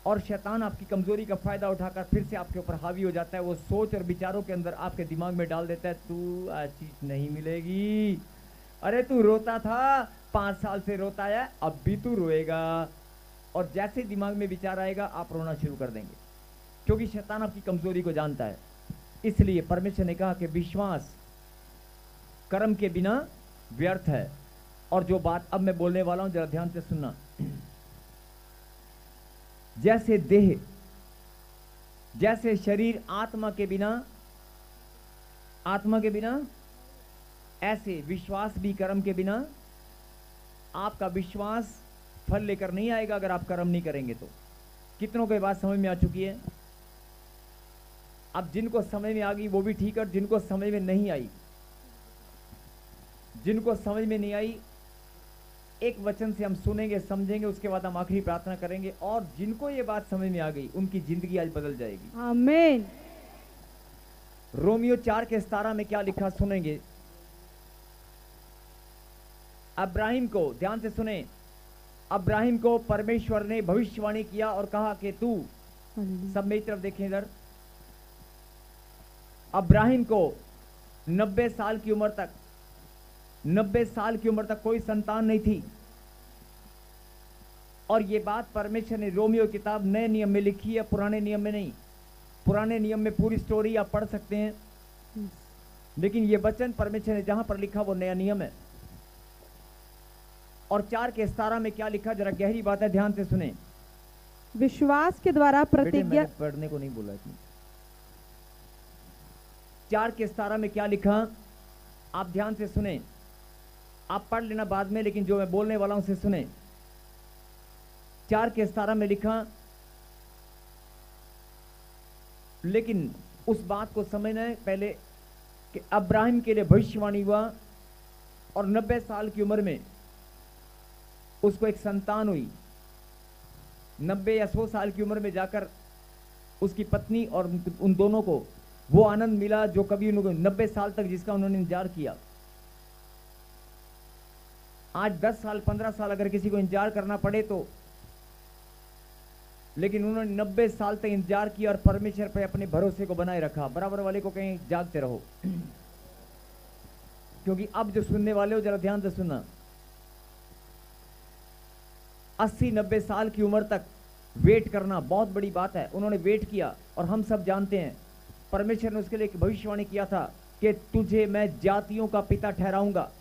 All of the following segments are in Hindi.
और शैतान आपकी कमजोरी का फायदा उठाकर फिर से आपके ऊपर हावी हो जाता है। वो सोच और विचारों के अंदर आपके दिमाग में डाल देता है, तू आज चीज नहीं मिलेगी, अरे तू रोता था, 5 साल से रोता है, अब भी तू रोएगा। और जैसे दिमाग में विचार आएगा आप रोना शुरू कर देंगे, क्योंकि शैतान आपकी कमजोरी को जानता है। इसलिए परमेश्वर ने कहा कि विश्वास कर्म के बिना व्यर्थ है। और जो बात अब मैं बोलने वाला हूं जरा ध्यान से सुनना। जैसे देह, जैसे शरीर आत्मा के बिना, ऐसे विश्वास भी कर्म के बिना। आपका विश्वास फल लेकर नहीं आएगा अगर आप कर्म नहीं करेंगे तो। कितनों को ये बात समझ में आ चुकी है? अब जिनको समझ में आ गई वो भी ठीक है, और जिनको समझ में नहीं आई, जिनको समझ में नहीं आई, एक वचन से हम सुनेंगे, समझेंगे, उसके बाद हम आखिरी प्रार्थना करेंगे। और जिनको ये बात समझ में आ गई उनकी जिंदगी आज बदल जाएगी। आमीन। रोमियो 4:17 में क्या लिखा सुनेंगे। अब्राहिम को, ध्यान से सुने, अब्राहिम को परमेश्वर ने भविष्यवाणी किया और कहा कि तू, सब मेरी तरफ देखें इधर, अब्राहिम को 90 साल की उम्र तक, 90 साल की उम्र तक कोई संतान नहीं थी। और ये बात परमेश्वर ने रोमियो किताब नए नियम में लिखी है, पुराने नियम में नहीं। पुराने नियम में पूरी स्टोरी आप पढ़ सकते हैं, लेकिन ये वचन परमेश्वर ने जहां पर लिखा वो नया नियम है। और 4:17 में क्या लिखा, जरा गहरी बात है, ध्यान से सुने। विश्वास के द्वारा प्रतिज्ञा, पढ़ने को नहीं बोला इसमें। 4:17 में क्या लिखा आप ध्यान से सुने, आप पढ़ लेना बाद में, लेकिन जो मैं बोलने वाला हूं उसे सुने। 4:17 में लिखा, लेकिन उस बात को समझना है पहले कि अब्राहिम के लिए भविष्यवाणी हुआ और 90 साल की उम्र में उसको एक संतान हुई। 90 या 100 साल की उम्र में जाकर उसकी पत्नी और उन दोनों को वो आनंद मिला जो कभी उन्होंने 90 साल तक जिसका उन्होंने इंतजार किया। आज 10 साल 15 साल अगर किसी को इंतजार करना पड़े तो, लेकिन उन्होंने 90 साल तक इंतजार किया और परमेश्वर पे अपने भरोसे को बनाए रखा। बराबर वाले को कहें जागते रहो, क्योंकि अब जो सुनने वाले हो जरा ध्यान से सुनना। 80-90 साल की उम्र तक वेट करना बहुत बड़ी बात है। उन्होंने वेट किया और हम सब जानते हैं परमेश्वर ने उसके लिए एक भविष्यवाणी किया था कि तुझे मैं जातियों का पिता ठहराऊंगा।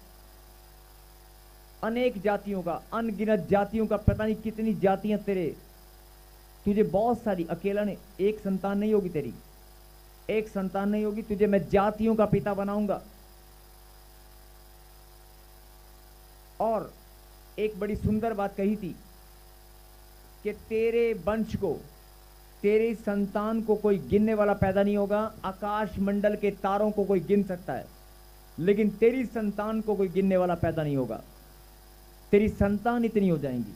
अनेक जातियों का, अनगिनत जातियों का, पता नहीं कितनी जातियां तेरे, तुझे बहुत सारी, अकेला ने एक संतान नहीं होगी तेरी, एक संतान नहीं होगी, तुझे मैं जातियों का पिता बनाऊंगा। और एक बड़ी सुंदर बात कही थी कि तेरे वंश को, तेरे संतान को कोई गिनने वाला पैदा नहीं होगा। आकाश मंडल के तारों को कोई गिन सकता है, लेकिन तेरी संतान को कोई गिनने वाला पैदा नहीं होगा। तेरी संतान इतनी हो जाएंगी,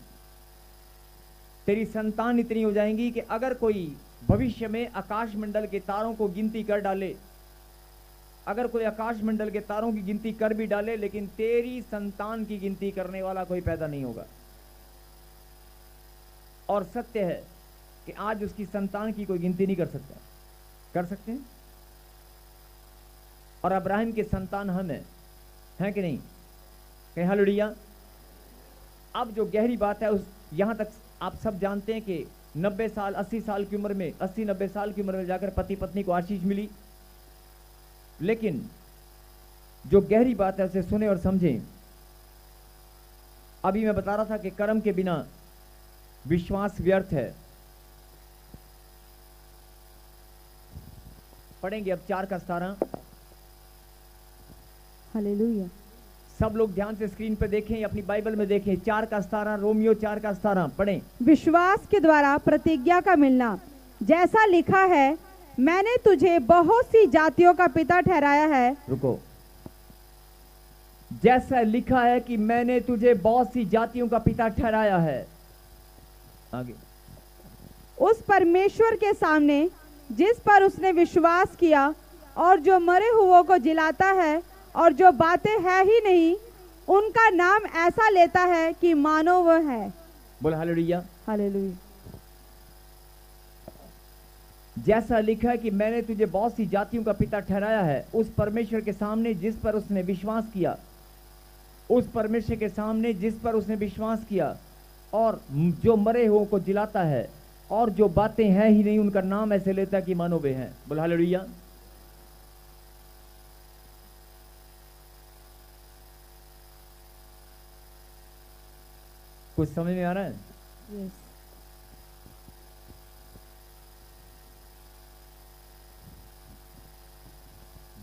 तेरी संतान इतनी हो जाएंगी कि अगर कोई भविष्य में आकाश मंडल के तारों को गिनती कर डाले, अगर कोई आकाश मंडल के तारों की गिनती कर भी डाले, लेकिन तेरी संतान की गिनती करने वाला कोई पैदा नहीं होगा। और सत्य है कि आज उसकी संतान की कोई गिनती नहीं कर सकता। कर सकते हैं? और अब्राहिम के संतान हम हैं कि नहीं? कहीं हालेलुया। अब जो गहरी बात है उस यहां तक आप सब जानते हैं कि 90 साल 80 साल की उम्र में, 80-90 साल की उम्र में जाकर पति पत्नी को आशीष मिली। लेकिन जो गहरी बात है उसे सुने और समझें। अभी मैं बता रहा था कि कर्म के बिना विश्वास व्यर्थ है। पढ़ेंगे अब 4:17। हालेलुया। सब लोग ध्यान से स्क्रीन पे देखें, अपनी बाइबल में देखें। 4:17, रोमियो 4:17 पढ़ें। विश्वास के द्वारा प्रतिज्ञा का मिलना, जैसा लिखा है, मैंने तुझे बहुत सी जातियों का पिता ठहराया है। रुको, जैसा लिखा है कि मैंने तुझे बहुत सी जातियों का पिता ठहराया है। आगे, उस परमेश्वर के सामने जिस पर उसने विश्वास किया और जो मरे हुओं को जिलाता है और जो बातें है ही नहीं, उनका नाम ऐसा लेता है कि मानो वह है। बोल हालेलुया। हालेलुया। जैसा लिखा है कि मैंने तुझे बहुत सी जातियों का पिता ठहराया है, उस परमेश्वर के सामने जिस पर उसने विश्वास किया, उस परमेश्वर के सामने जिस पर उसने विश्वास किया, और जो मरे हुओं को जिलाता है, और जो बातें हैं ही नहीं उनका नाम ऐसे लेता कि मानो वे हैं। बोल हालेलुया। कुछ समझ में आ रहा है? यस।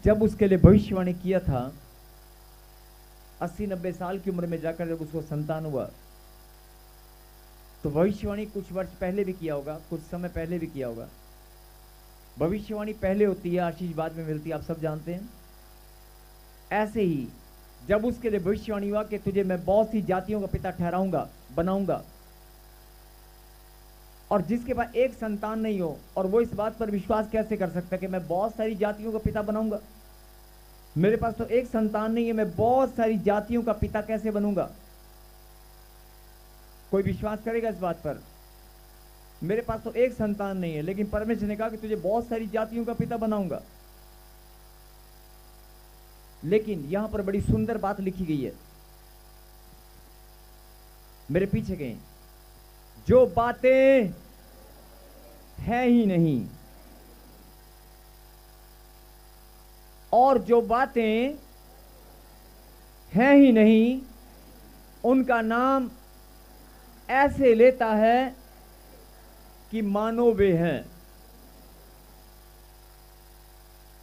जब उसके लिए भविष्यवाणी किया था 80-90 साल की उम्र में जाकर जब उसको संतान हुआ, तो भविष्यवाणी कुछ वर्ष पहले भी किया होगा, कुछ समय पहले भी किया होगा। भविष्यवाणी पहले होती है, आशीष बाद में मिलती है, आप सब जानते हैं। ऐसे ही जब उसके लिए भविष्यवाणी हुआ कि तुझे मैं बहुत सी जातियों का पिता ठहराऊंगा, बनाऊंगा, और जिसके पास एक संतान नहीं हो, और वो इस बात पर विश्वास कैसे कर सकता कि मैं बहुत सारी जातियों का पिता बनाऊंगा? मेरे पास तो एक संतान नहीं है, मैं बहुत सारी जातियों का पिता कैसे बनूंगा? कोई विश्वास करेगा इस बात पर? मेरे पास तो एक संतान नहीं है, लेकिन परमेश्वर ने कहा कि तुझे बहुत सारी जातियों का पिता बनाऊंगा। लेकिन यहां पर बड़ी सुंदर बात लिखी गई है, मेरे पीछे गए, जो बातें है ही नहीं, और जो बातें हैं ही नहीं उनका नाम ऐसे लेता है कि मानो वे हैं।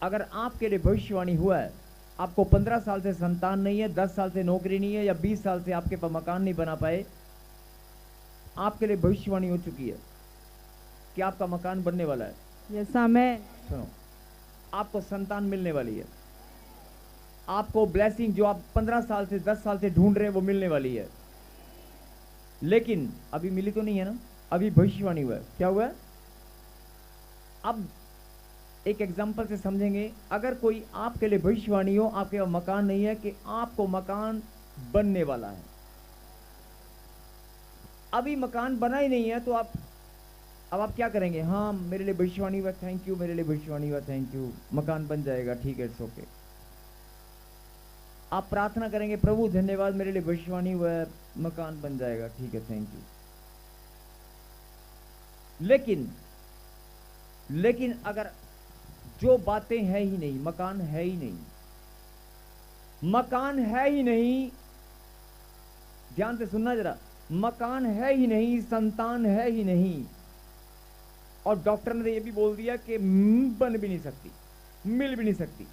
अगर आपके लिए भविष्यवाणी हुआ है, आपको 15 साल से संतान नहीं है, 10 साल से नौकरी नहीं है, या 20 साल से आपके पास मकान नहीं बना पाए, आपके लिए भविष्यवाणी हो चुकी है कि आपका मकान बनने वाला है। Yes amen. सुनो, आपको संतान मिलने वाली है, आपको ब्लेसिंग जो आप 15 साल से 10 साल से ढूंढ रहे हैं वो मिलने वाली है। लेकिन अभी मिली तो नहीं है ना, अभी भविष्यवाणी हुआ है। क्या हुआ है? अब एक एग्जांपल से समझेंगे। अगर कोई आपके लिए भविष्यवाणी हो, आपके पास मकान नहीं है, कि आपको मकान बनने वाला है, अभी मकान बना ही नहीं है, तो अब आप क्या करेंगे? हाँ, मेरे लिए भविष्यवाणी हुआ, थैंक यू, मेरे लिए भविष्यवाणी हुआ, थैंक यू, मकान बन जाएगा, ठीक है, इट्स ओके। आप प्रार्थना करेंगे, प्रभु धन्यवाद, मेरे लिए भविष्यवाणी हुआ है, मकान बन जाएगा, ठीक है, थैंक यू। लेकिन अगर जो बातें हैं ही नहीं, मकान है ही नहीं, मकान है ही नहीं, ध्यान से सुनना जरा, मकान है ही नहीं, संतान है ही नहीं, और डॉक्टर ने ये भी बोल दिया कि बन भी नहीं सकती, मिल भी नहीं सकती,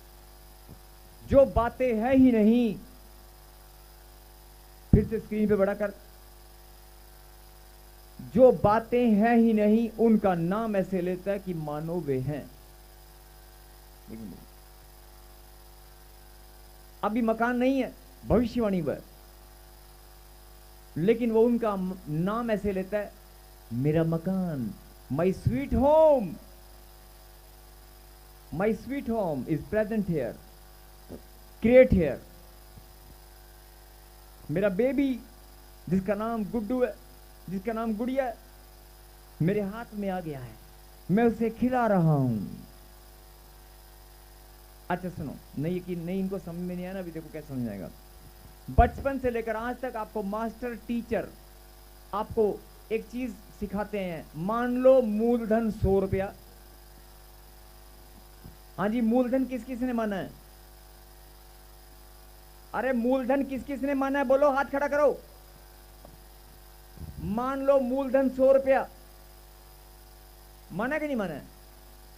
जो बातें है ही नहीं, फिर से स्क्रीन पे बड़ा कर, जो बातें हैं ही नहीं उनका नाम ऐसे लेता है कि मानो वे हैं। अभी मकान नहीं है, भविष्यवाणी हुआ है, लेकिन वो उनका नाम ऐसे लेता है, मेरा मकान, my sweet home, my sweet home is present here, create here. मेरा बेबी जिसका नाम गुड्डू है, जिसका नाम गुड़िया है, मेरे हाथ में आ गया है, मैं उसे खिला रहा हूं। अच्छा सुनो, नहीं कि नहीं इनको समझ में नहीं आया ना, अभी देखो कैसे समझ आएगा। बचपन से लेकर आज तक आपको मास्टर टीचर आपको एक चीज सिखाते हैं, मान लो मूलधन 100 रुपया। हाँ जी, मूलधन किस किस ने माना है? अरे मूलधन किस किस ने माना है? बोलो, हाथ खड़ा करो। मान लो मूलधन 100 रुपया, माना कि नहीं माना है?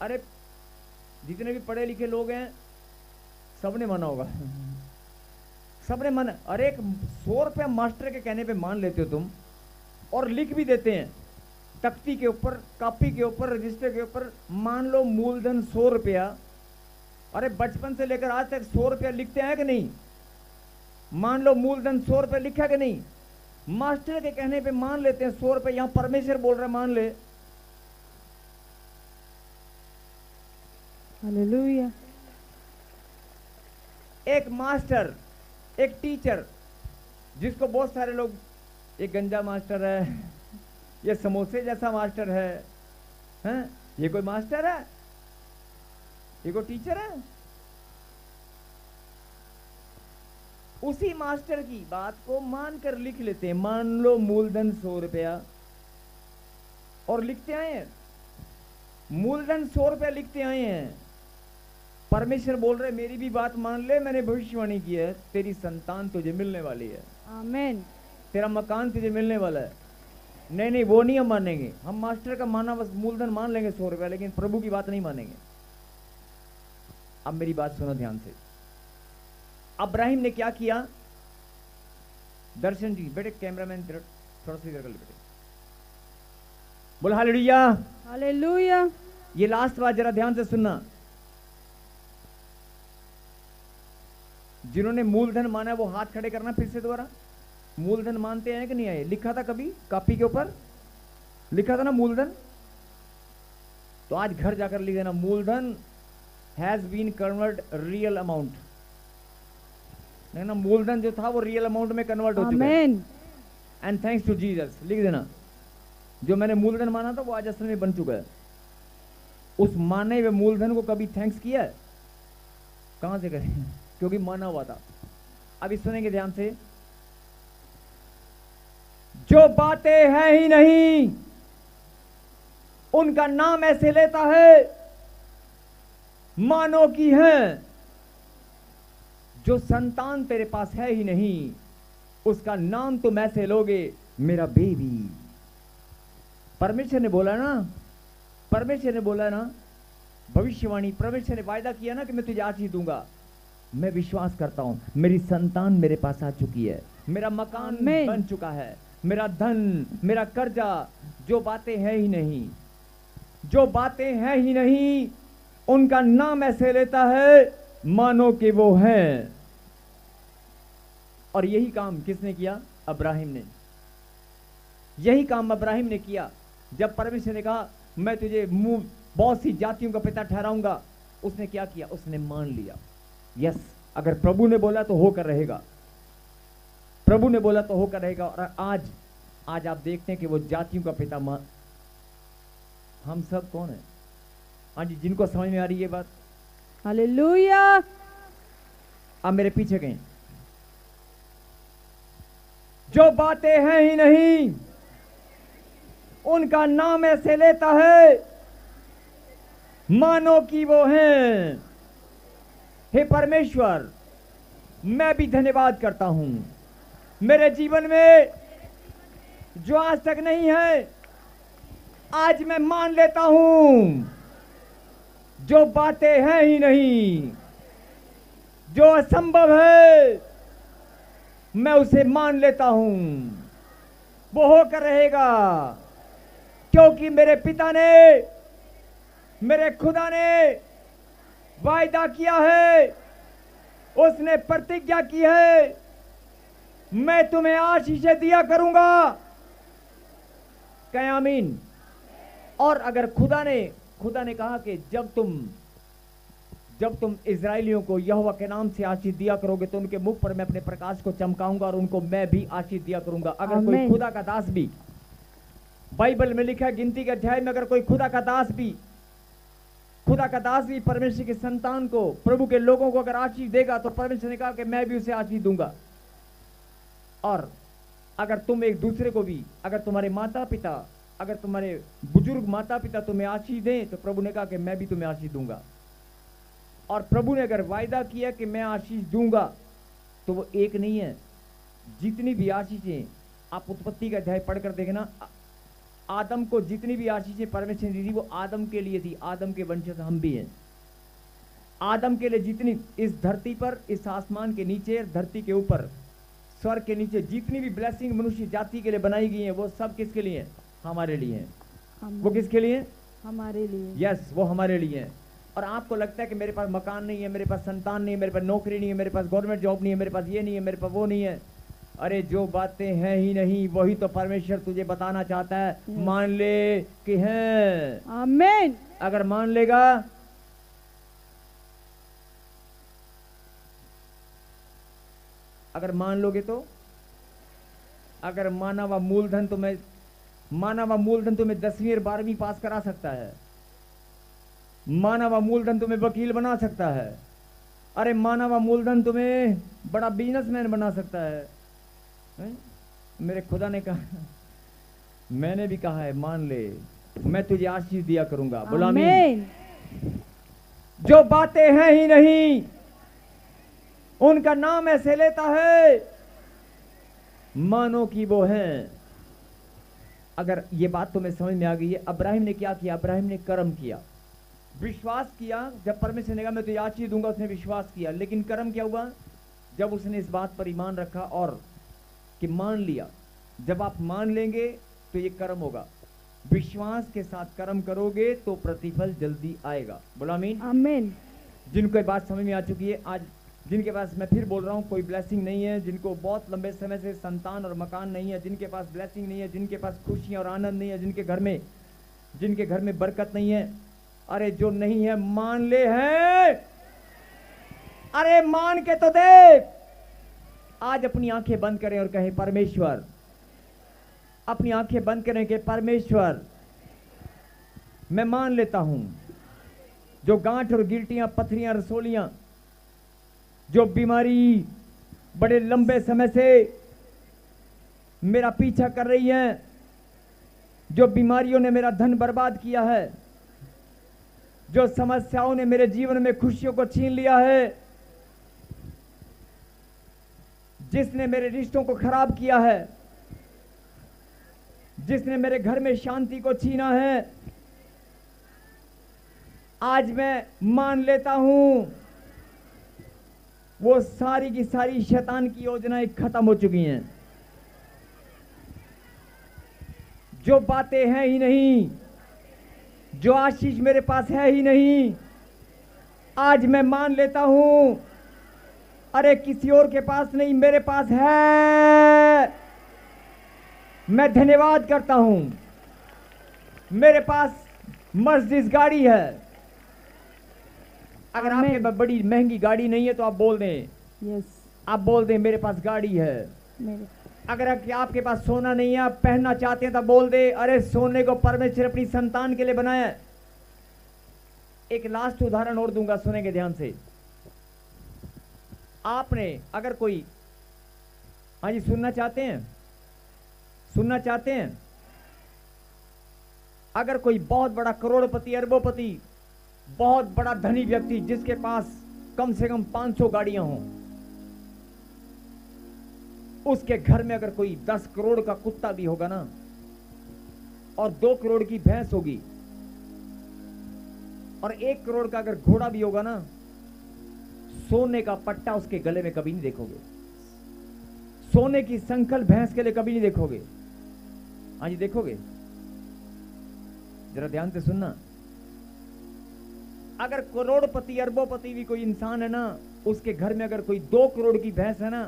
अरे जितने भी पढ़े लिखे लोग हैं सबने माना होगा, सबने माना। अरे एक 100 रुपया मास्टर के कहने पे मान लेते हो तुम, और लिख भी देते हैं तख्ती के ऊपर, कॉपी के ऊपर, रजिस्टर के ऊपर, मान लो मूलधन 100 रुपया। अरे बचपन से लेकर आज तक 100 रुपया लिखते हैं कि नहीं? मान लो मूलधन 100 रुपया लिखा कि नहीं? मास्टर के कहने पे मान लेते हैं 100 रुपये, यहां परमेश्वर बोल रहा है मान ले। हालेलुया। एक मास्टर, एक टीचर, जिसको बहुत सारे लोग, ये गंजा मास्टर है, ये समोसे जैसा मास्टर है, हैं? ये कोई मास्टर है? ये कोई टीचर है? उसी मास्टर की बात को मानकर लिख लेते हैं। मान लो मूलधन 100 रुपया, और लिखते आए हैं, मूलधन 100 रुपया लिखते आए हैं। परमेश्वर बोल रहे मेरी भी बात मान ले, मैंने भविष्यवाणी की है, तेरी संतान तुझे मिलने वाली है। आमीन। तेरा मकान तुझे मिलने वाला है। नहीं नहीं, वो नहीं हम मानेंगे। हम मास्टर का माना बस मूलधन मान लेंगे 100 रुपया, लेकिन प्रभु की बात नहीं मानेंगे। अब मेरी बात सुनो ध्यान से। अब्राहिम ने क्या किया? दर्शन जी बेटे, कैमरामैन थोड़ा सा इधर कर ले बेटे। बोल हालेलुया। हालेलुया। ये लास्ट बात जरा ध्यान से सुनना। जिन्होंने मूलधन माना वो हाथ खड़े करना फिर से दोबारा। मूलधन मानते हैं कि नहीं आए? लिखा था कभी कॉपी के ऊपर? लिखा था ना मूलधन? तो आज घर जाकर लिख देना, मूलधन has been convert real amount. नहीं ना, मूलधन जो था वो रियल अमाउंट में कन्वर्ट हो चुका है। एंड थैंक्स टू जीसस लिख देना। जो मैंने मूलधन माना था वो आज असल में बन चुका है। उस माने हुए मूलधन को कभी थैंक्स किया है? कहां से करें? क्योंकि माना हुआ था। अभी सुनेंगे ध्यान से। जो बातें हैं ही नहीं उनका नाम ऐसे लेता है मानो की है। जो संतान तेरे पास है ही नहीं उसका नाम तुम ऐसे लोगे, मेरा बेबी। परमेश्वर ने बोला ना, परमेश्वर ने बोला ना, भविष्यवाणी, परमेश्वर ने वायदा किया ना कि मैं तुझे आशीष दूंगा। मैं विश्वास करता हूं, मेरी संतान मेरे पास आ चुकी है, मेरा मकान बन चुका है, मेरा धन, मेरा कर्जा। जो बातें हैं ही नहीं, जो बातें हैं ही नहीं उनका नाम ऐसे लेता है मानो कि वो है। और यही काम किसने किया? अब्राहिम ने। यही काम अब्राहिम ने किया। जब परमेश्वर ने कहा मैं तुझे बहुत सी जातियों का पिता ठहराऊंगा, उसने क्या किया? उसने मान लिया। यस, अगर प्रभु ने बोला तो होकर रहेगा, प्रभु ने बोला तो होकर रहेगा। और आज आप देखते हैं कि वो जातियों का पिता हम सब कौन है? हाँ जी, जिनको समझ में आ रही है बात, हालेलुया। अब मेरे पीछे गए। जो बातें हैं ही नहीं उनका नाम ऐसे लेता है मानो कि वो हैं। हे परमेश्वर, मैं भी धन्यवाद करता हूं मेरे जीवन में जो आज तक नहीं है, आज मैं मान लेता हूं। जो बातें हैं ही नहीं, जो असंभव है, मैं उसे मान लेता हूं। वो होकर रहेगा, क्योंकि मेरे पिता ने, मेरे खुदा ने वायदा किया है, उसने प्रतिज्ञा की है, मैं तुम्हें आशीषें दिया करूंगा। कहें आमीन। और अगर खुदा ने कहा कि जब तुम इजराइलियों को यहोवा के नाम से आशीष दिया करोगे तो उनके मुख पर मैं अपने प्रकाश को चमकाऊंगा और उनको मैं भी आशीष दिया करूंगा। अगर कोई खुदा का दास भी, बाइबल में लिखा है गिनती के अध्याय में, अगर कोई खुदा का दास भी परमेश्वर की संतान को, प्रभु के लोगों को अगर आशीष देगा तो परमेश्वर ने कहा कि मैं भी उसे आशीष दूंगा। और अगर तुम एक दूसरे को भी, अगर तुम्हारे माता पिता, अगर तुम्हारे बुजुर्ग माता पिता तुम्हें आशीष दें तो प्रभु ने कहा कि मैं भी तुम्हें आशीष दूंगा। और प्रभु ने अगर वायदा किया कि मैं आशीष दूंगा तो वो एक नहीं है, जितनी भी आशीषें, आप उत्पत्ति का अध्याय पढ़कर देखना, आदम को जितनी भी आशीषें परमेश्वर ने दी वो आदम के लिए थी। आदम के वंशज हम भी हैं। आदम के लिए जितनी इस धरती पर, इस आसमान के नीचे, धरती के ऊपर, स्वर्ग के नीचे जितनी भी ब्लेसिंग मनुष्य जाति के लिए बनाई गई है वो सब किसके लिए? हमारे लिए हैं। वो किसके लिए? हमारे लिए। यस, वो हमारे लिए हैं। और आपको लगता है कि मेरे पास मकान नहीं है, मेरे पास संतान नहीं है, मेरे पास नौकरी नहीं है, मेरे पास गवर्नमेंट जॉब नहीं है, मेरे पास ये नहीं है, मेरे पास वो नहीं है। अरे जो बातें हैं ही नहीं वही तो परमेश्वर तुझे बताना चाहता है। मान ले कि हैं। आमीन। अगर मान लेगा, अगर मान लोगे तो, अगर माना हुआ मूलधन तुम्हें 10वीं और 12वीं पास करा सकता है, मानव मूलधन तुम्हें वकील बना सकता है। अरे मानव मूलधन तुम्हें बड़ा बिजनेसमैन बना सकता है? मेरे खुदा ने कहा, मैंने भी कहा है, मान ले, मैं तुझे आशीष दिया करूंगा। बोला आमीन। जो बातें हैं ही नहीं उनका नाम ऐसे लेता है मानो कि वो हैं। अगर ये बात तुम्हें समझ में आ गई है, अब्राहिम ने क्या किया? अब्राहिम ने कर्म किया, विश्वास किया। जब परमेश्वर ने कहा मैं तुझे आशीष दूंगा, उसने विश्वास किया। लेकिन कर्म क्या हुआ? जब उसने इस बात पर ईमान रखा और कि मान लिया। जब आप मान लेंगे तो ये कर्म होगा। विश्वास के साथ कर्म करोगे तो प्रतिफल जल्दी आएगा। बोला आमीन। आमीन। जिनको ये बात समझ में आ चुकी है, आज जिनके पास, मैं फिर बोल रहा हूँ, कोई ब्लेसिंग नहीं है, जिनको बहुत लंबे समय से संतान और मकान नहीं है, जिनके पास ब्लेसिंग नहीं है, जिनके पास खुशियाँ और आनंद नहीं है, जिनके घर में बरकत नहीं है, अरे जो नहीं है मान ले है। अरे मान के तो दे। आज अपनी आंखें बंद करें और कहें परमेश्वर, अपनी आंखें बंद करें कि परमेश्वर मैं मान लेता हूं, जो गांठ और गिल्टियां, पथरियां, रसोलियां, जो बीमारी बड़े लंबे समय से मेरा पीछा कर रही है, जो बीमारियों ने मेरा धन बर्बाद किया है, जो समस्याओं ने मेरे जीवन में खुशियों को छीन लिया है, जिसने मेरे रिश्तों को खराब किया है, जिसने मेरे घर में शांति को छीना है, आज मैं मान लेता हूं वो सारी की सारी शैतान की योजनाएं खत्म हो चुकी हैं। जो बातें हैं ही नहीं, जो आशीष मेरे पास है ही नहीं, आज मैं मान लेता हूं। अरे किसी और के पास नहीं, मेरे पास है। मैं धन्यवाद करता हूं। मेरे पास मर्सिडीज गाड़ी है। अगर आपके पास बड़ी महंगी गाड़ी नहीं है तो आप बोल दें, यस, आप बोल दें मेरे पास गाड़ी है। अगर आपके पास सोना नहीं है, आप पहनना चाहते हैं तो बोल दे, अरे सोने को परमेश्वर अपनी संतान के लिए बनाया है। एक लास्ट उदाहरण और दूंगा, सुनेंगे ध्यान से। आपने अगर कोई, हाँ जी, सुनना चाहते हैं? सुनना चाहते हैं? अगर कोई बहुत बड़ा करोड़पति, अरबोपति, बहुत बड़ा धनी व्यक्ति जिसके पास कम से कम 500 गाड़ियां हों, उसके घर में अगर कोई 10 करोड़ का कुत्ता भी होगा ना, और 2 करोड़ की भैंस होगी, और 1 करोड़ का अगर घोड़ा भी होगा ना, सोने का पट्टा उसके गले में कभी नहीं देखोगे। सोने की संकल भैंस के लिए कभी नहीं देखोगे। हाँ जी, देखोगे? जरा ध्यान से सुनना। अगर करोड़पति, अरबोपति भी कोई इंसान है ना, उसके घर में अगर कोई 2 करोड़ की भैंस है ना,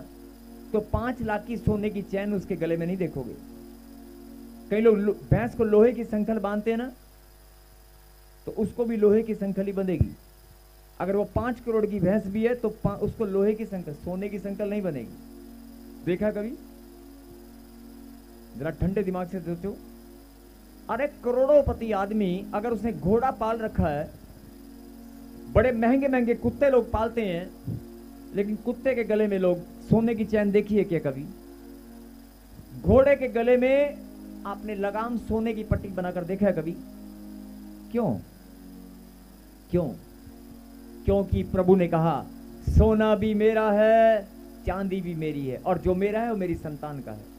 तो 5 लाख की सोने की चैन उसके गले में नहीं देखोगे। कई लोग भैंस को लोहे की संकल बांधते हैं ना, तो उसको भी लोहे की संकल ही बंधेगी। अगर वो 5 करोड़ की भैंस भी है तो उसको लोहे की संकल, सोने की संकल नहीं बनेगी। देखा कभी? जरा ठंडे दिमाग से सोचो। अरे करोड़ोपति आदमी अगर उसने घोड़ा पाल रखा है, बड़े महंगे महंगे कुत्ते लोग पालते हैं, लेकिन कुत्ते के गले में लोग सोने की चैन देखी है क्या कभी? घोड़े के गले में आपने लगाम सोने की पट्टी बनाकर देखा है कभी? क्यों? क्यों? क्योंकि प्रभु ने कहा सोना भी मेरा है, चांदी भी मेरी है, और जो मेरा है वो मेरी संतान का है।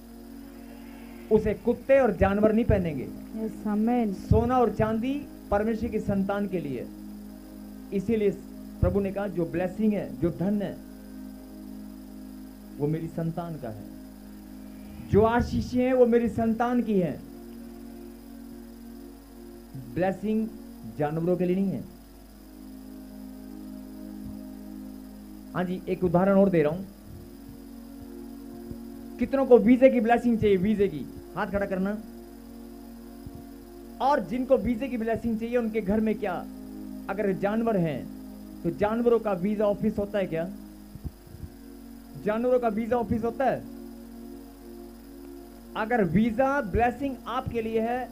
उसे कुत्ते और जानवर नहीं पहनेंगे। यस, आमीन। सोना और चांदी परमेश्वर की संतान के लिए। इसीलिए प्रभु ने कहा जो ब्लेसिंग है, जो धन है, वो मेरी संतान का है। जो आशीषें हैं वो मेरी संतान की है। ब्लेसिंग जानवरों के लिए नहीं है। हाँ जी, एक उदाहरण और दे रहा हूं। कितनों को वीजे की ब्लेसिंग चाहिए? वीजे की, हाथ खड़ा करना। और जिनको वीजे की ब्लेसिंग चाहिए उनके घर में क्या, अगर जानवर हैं तो जानवरों का वीजा ऑफिस होता है क्या? जानवरों का वीजा ऑफिस होता है? अगर वीजा ब्लेसिंग आपके लिए है,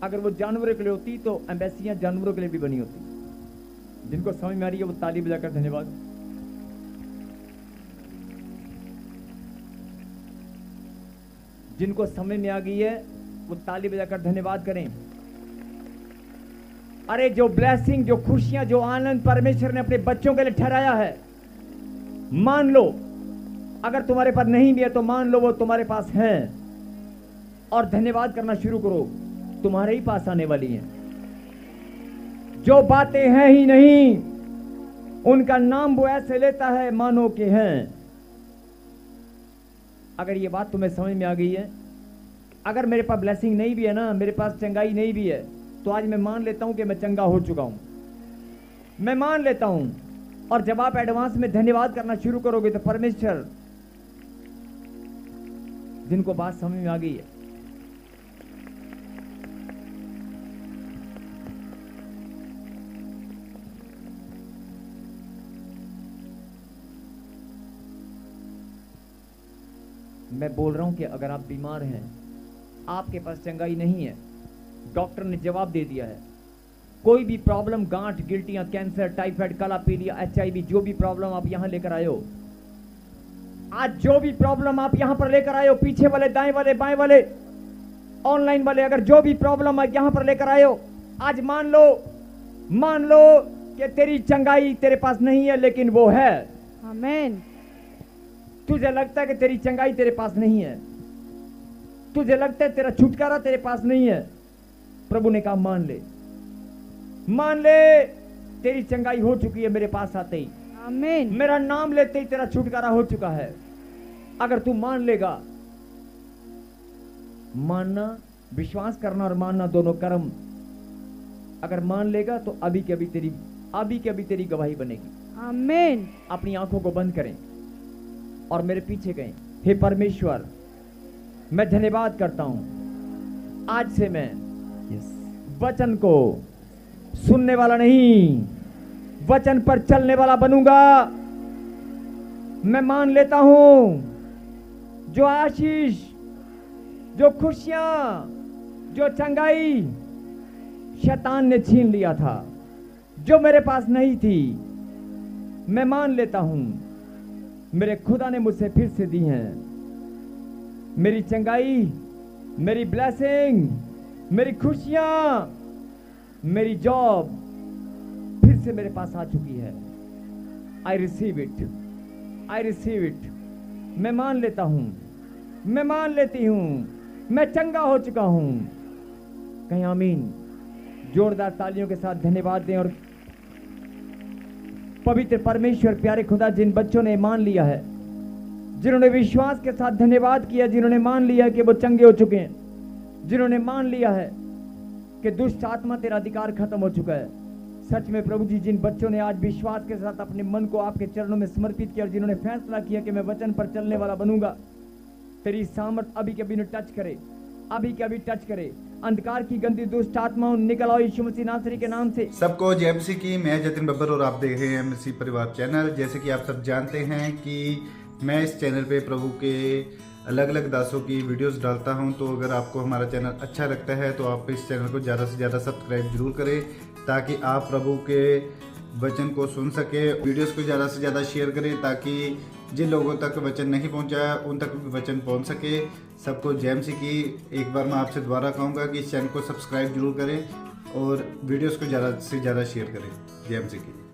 अगर वो जानवरों के लिए होती तो एम्बेसियां जानवरों के लिए भी बनी होती। जिनको समझ में आ रही है वो ताली बजाकर धन्यवाद। जिनको समझ में आ गई है वो ताली बजाकर धन्यवाद करें। अरे जो ब्लेसिंग, जो खुशियां, जो आनंद परमेश्वर ने अपने बच्चों के लिए ठहराया है, मान लो। अगर तुम्हारे पास नहीं भी है तो मान लो वो तुम्हारे पास है, और धन्यवाद करना शुरू करो, तुम्हारे ही पास आने वाली हैं। जो बातें हैं ही नहीं, उनका नाम वो ऐसे लेता है मानो के हैं। अगर ये बात तुम्हें समझ में आ गई है, अगर मेरे पास ब्लेसिंग नहीं भी है ना, मेरे पास चंगाई नहीं भी है, तो आज मैं मान लेता हूं कि मैं चंगा हो चुका हूं, मैं मान लेता हूं। और जब आप एडवांस में धन्यवाद करना शुरू करोगे तो परमेश्वर, जिनको बात समझ में आ गई है, मैं बोल रहा हूं कि अगर आप बीमार हैं, आपके पास चंगाई नहीं है, डॉक्टर ने जवाब दे दिया है, कोई भी प्रॉब्लम, गांठ, गिल्टियां, कैंसर, टाइफाइड, काला पीलिया, HIV, जो भी प्रॉब्लम आप यहां लेकर आए हो, आज जो भी प्रॉब्लम आप यहां पर लेकर आए हो, पीछे वाले, दाएं वाले, बाएं वाले, ऑनलाइन वाले, अगर जो भी प्रॉब्लम आप यहां पर लेकर आए हो, आज मान लो कि तेरी चंगाई तेरे पास नहीं है, लेकिन वो है। आमीन। तुझे लगता है कि तेरी चंगाई तेरे पास नहीं है, तुझे लगता है तेरा छुटकारा तेरे पास नहीं है, प्रभु ने कहा मान ले, तेरी चंगाई हो चुकी है मेरे पास आते ही। आमीन। मेरा नाम लेते ही तेरा छुटकारा हो चुका है। अगर तू मान लेगा, मानना, विश्वास करना और मानना दोनों कर्म, अगर मान लेगा तो अभी के अभी तेरी गवाही बनेगी। आमीन। अपनी आंखों को बंद करें और मेरे पीछे गए। हे परमेश्वर, मैं धन्यवाद करता हूं, आज से मैं वचन को सुनने वाला नहीं, वचन पर चलने वाला बनूंगा। मैं मान लेता हूं जो आशीष, जो खुशियां, जो चंगाई शैतान ने छीन लिया था, जो मेरे पास नहीं थी, मैं मान लेता हूं मेरे खुदा ने मुझसे फिर से दी हैं। मेरी चंगाई, मेरी ब्लेसिंग, मेरी खुशियां, मेरी जॉब फिर से मेरे पास आ चुकी है। I receive it. मैं मान लेता हूं, मैं मान लेती हूं, मैं चंगा हो चुका हूं। कहीं आमीन। जोरदार तालियों के साथ धन्यवाद दें। और पवित्र परमेश्वर, प्यारे खुदा, जिन बच्चों ने मान लिया है, जिन्होंने विश्वास के साथ धन्यवाद किया, जिन्होंने मान लिया कि वो चंगे हो चुके हैं, जिन्होंने मान लिया है कि दुष्ट आत्मा तेरा अधिकार खत्म हो चुका है, सच में प्रभु जी, जिन बच्चों ने आज विश्वास के साथ अपने मन को आपके चरणों में समर्पित किया और जिन्होंने फैसला किया कि मैं वचन पर चलने वाला बनूंगा, तेरी सामर्थ अभी के अभी टच करे, अभी के अभी टच करे। अंधकार की गंदी दुष्ट आत्माओं निकल आओ यीशु मसीह नासरी के नाम से। सबको जय मसीह की। मैं जतिन बब्बर और आप देख रहे हैं मसीह परिवार चैनल। जैसे कि आप सब जानते हैं कि मैं इस चैनल पे प्रभु के अलग अलग दासों की वीडियोस डालता हूं, तो अगर आपको हमारा चैनल अच्छा लगता है तो आप इस चैनल को ज़्यादा से ज़्यादा सब्सक्राइब जरूर करें, ताकि आप प्रभु के वचन को सुन सके। वीडियोस को ज़्यादा से ज़्यादा शेयर करें, ताकि जिन लोगों तक वचन नहीं पहुंचा है उन तक वचन पहुंच सके। सबको जय मसीह की। एक बार मैं आपसे दोबारा कहूँगा कि इस चैनल को सब्सक्राइब जरूर करें और वीडियोस को ज़्यादा से ज़्यादा शेयर करें। जय मसीह की।